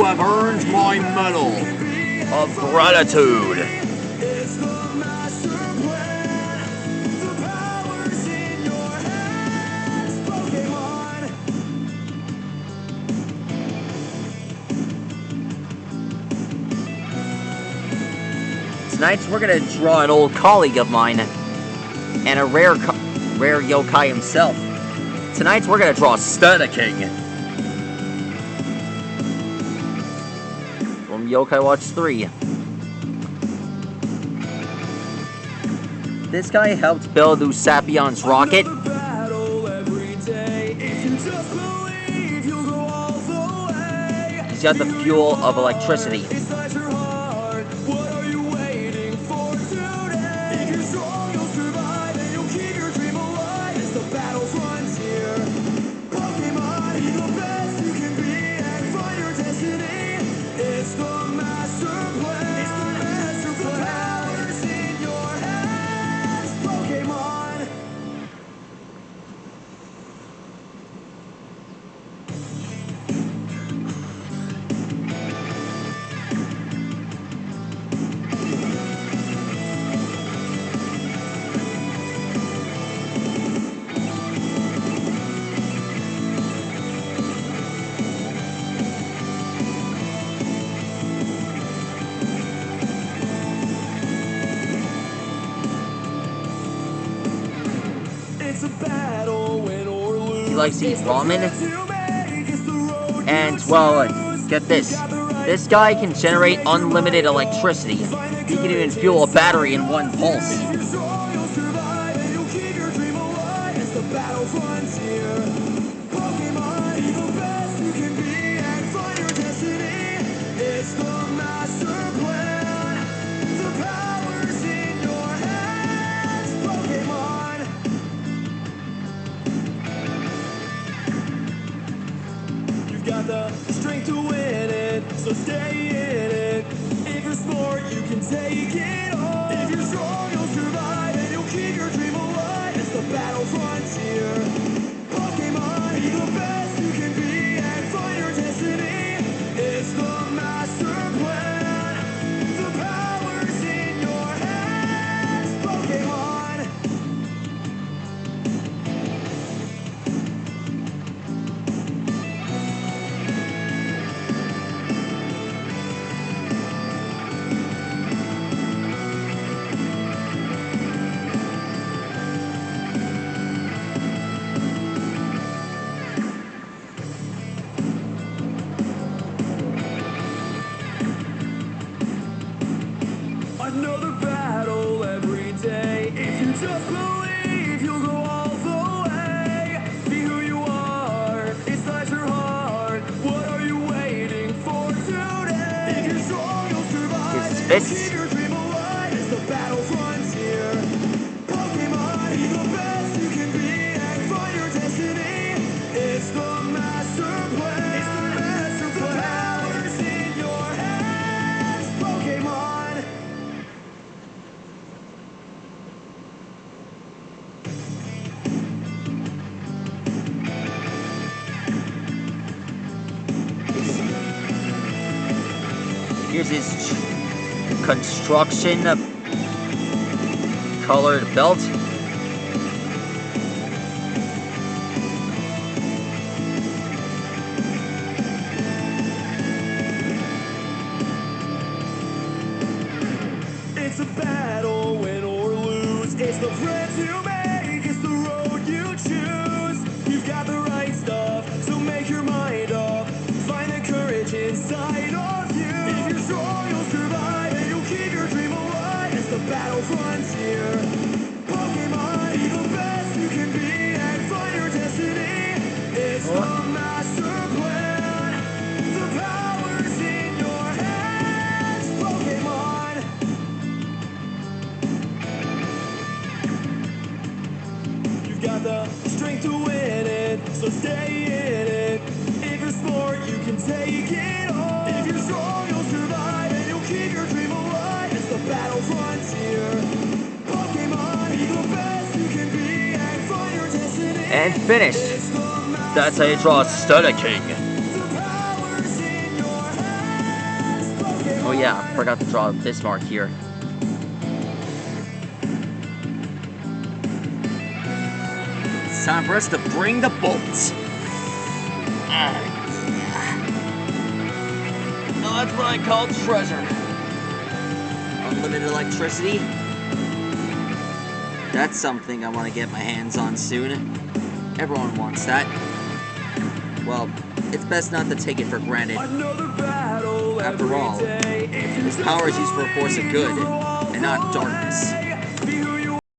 You have earned my medal of gratitude. Tonight we're gonna draw an old colleague of mine and a rare yokai himself. Tonight we're gonna draw Statiking from Yokai Watch 3. This guy helped build Usapion's rocket. He's got the fuel of electricity. He likes to eat ramen. And, well, get this. This guy can generate unlimited electricity. He can even fuel a battery in one pulse. The strength to win it, so stay in it. If you're smart, you can take it on. If you're strong, you'll survive and you'll keep your dream alive. It's the battle frontier. Pokemon, be the best you can be and find your destiny. It's the master plan. The power's in your hands, Pokemon. Another battle every day. If you just believe, you'll go all the way. Be who you are, inside your heart. What are you waiting for today? If you're strong, you'll survive. His fists. Keep your dream alive. It's the battle frontier. Pokemon, be the best you can be and find your destiny. It's the master plan. It's the master plan. The power's in your hands, Pokemon. Here's his construction colored belt. It's a battle, win or lose. It's the friends you make, it's the road you choose. You've got the right stuff, so make your mind up. Find the courage inside of you. If you're strong, you'll survive and you'll keep your dream alive. It's the battle frontier. Pokemon, be the best you can be and find your destiny. It's the master plan. The power's in your hands, Pokemon. You've got the strength to win it, so stay in it. If you're smart, you can take it on. If you're strong, you'll survive and you'll keep your dream alive. It's the battle frontier. Pokemon, be the best you can be and find your destiny. And finished. That's how you draw Statiking. The power's in your hands. Oh yeah, I forgot to draw this mark here. It's time for us to bring the bolts. Oh, that's what I call treasure. Unlimited electricity. That's something I want to get my hands on soon. Everyone wants that. Well, it's best not to take it for granted. After all, this power is used for a force of good, and not darkness.